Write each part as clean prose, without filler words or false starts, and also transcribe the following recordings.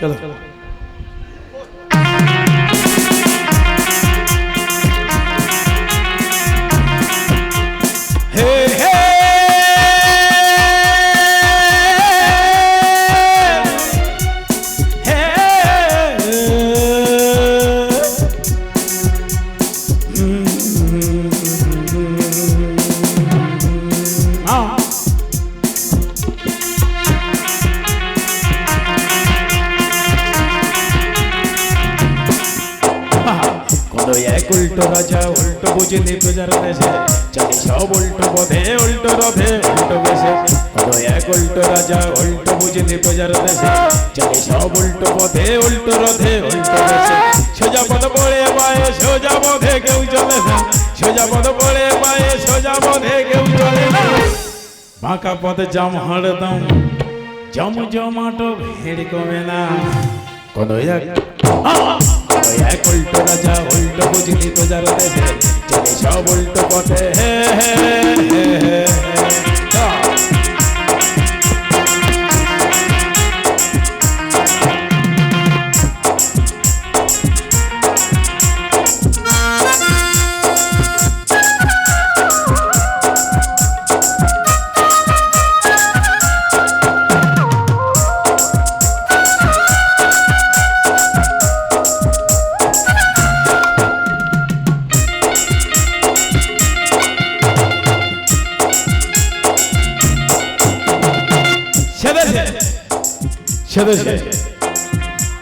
চলো হে হে উল্টো রাজা উল্টো বুঝলি প্রজার দেশে চলে সব উল্টো পথে উল্টো রথে উল্টো বেশে এক উল্টো রাজা উল্টো বুঝলি প্রজার দেশে চলে সব উল্টো পথে উল্টো রথে উল্টো বেশে সোজা পথ পড়ে পায়ে সোজা পথে কেউ চলে না সোজা পথ পড়ে পায়ে সোজা পথে কেউ চলে না বাঁকা পথে জাম হাড়দাম জম জমাটো ভিড় কমে না কোনো এক উল্টো রাজা উল্টো বুঝলি প্রজার দেশে চলে সব উল্টো পথে হে হে হে হে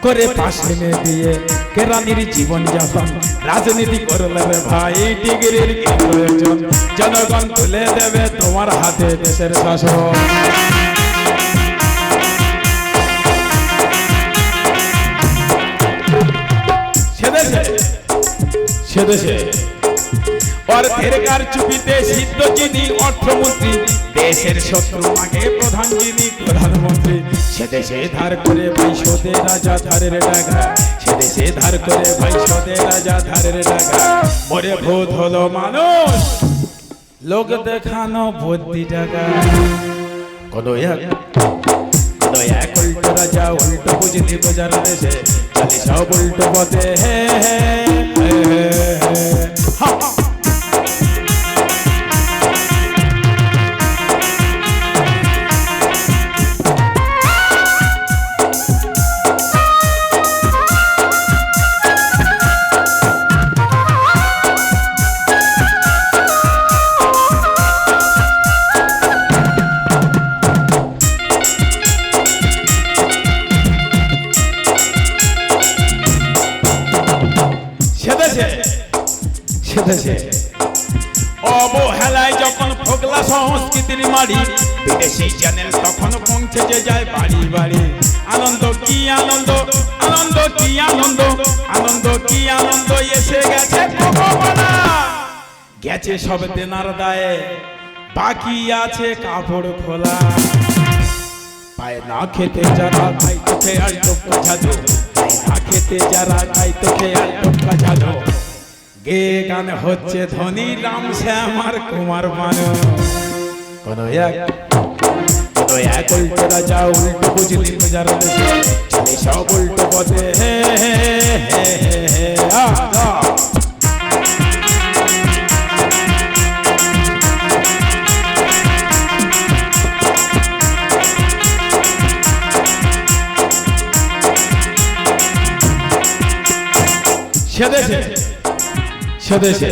করে পাশে দিয়ে কেরানির জীবন যাপন রাজনীতি করলে রে ভাই ডিগ্রির কি প্রয়োজন জনগণ তুলে দেবে তোমার হাতে দেশের শাসন সেদেশে অর্থের কারচুপিতে সিদ্ধ যিনি অর্থমন্ত্রী দেশের শত্রু আগে প্রধান যিনি প্রধানমন্ত্রী সেদেশে ধার করে ভাই সোদে রাজা ধারের টাকা সেদেশে ধার করে ভাই সোদে রাজা ধারের টাকা মরে ভূত হলো মানুষ লোক দেখানো বুদ্ধি টাকা কোনো এক উল্টো রাজা উল্টো বুঝলি প্রজার দেশে চলে সব উল্টো পথে হে হে হে হে হা অবহেলায় যখন ফোগলা সংস্কৃতির মাড়ি বিদেশি চ্যানেল তখন পৌঁছে যে যায় বাড়ি বাড়ি আনন্দ কি আনন্দ আনন্দ কি আনন্দ আনন্দ কি আনন্দ এসে গেছে গেছে সব দেনার দায়ে বাকি আছে কাপড় খোলা পায় না খেতে যারা খাই তোকে আর টোকা ঝাঁঝো পায় না খেতে যারা খাই তোকে আর টোকা ঝাঁঝো গে গান হচ্ছে ধনী রাম শ্যাম আর কুমার বানু কোনো এক উল্টো রাজা উল্টো বুঝলি প্রজার দেশে চলে সব উল্টো পথে হে হে হে হে সেদেশে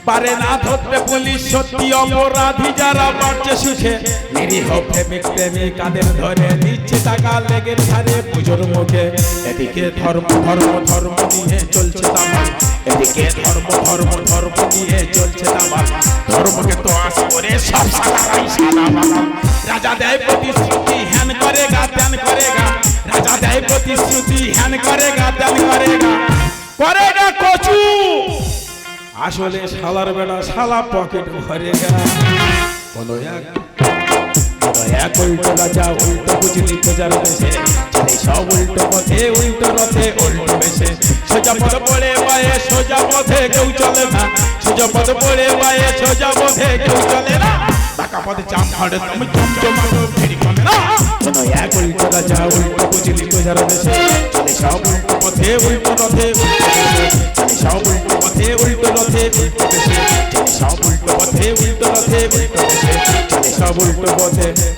পারে না ধরতে পুলিশ সত্যি অপরাধী যারা বাড়ছে সুখে নিরীহ প্রেমিক প্রেমিকাদের ধরে দিচ্ছে টাকা লেগে ধারে পুজোর মুখে এদিকে ধর্ম ধর্ম ধর্ম নিয়ে চলছে তামাল এদিকে ধর্ম ধর্ম ধর্ম নিয়ে চলছে তামাল ধর্মকে তো আশ করে সব সাদারাই সাদা বানাম রাজা দেয় প্রতিশ্রুতি হ্যান করেগা ত্যান করেগা রাজা দেয় প্রতিশ্রুতি হ্যান করেগা ত্যান করেগা করেগা কচু আসলে শালার বেড়া শালা পকেট ভরে গা কোনো এক উল্টো রাজা উল্টো বুঝলি প্রজার দেশে চলে সব উল্টো পথে উল্টো রথে উল্টো বেশে সোজা পথ পড়ে পায়ে সোজা পথে কেউ চলে না সোজা পথ পড়ে পায়ে সোজা পথে কেউ চলে না বাঁকা পথে চাম হাড়ে তুমি চমচমাটো ভিড় কমে না কোনো এক উল্টো রাজা উল্টো বুঝলি যারা দেশে চলে সব উল্টো পথে উল্টো রথে চলে সব উল্টো পথে উল্টো রথে চলে সব উল্টো পথে উল্টো রথে চলে সব উল্টো পথে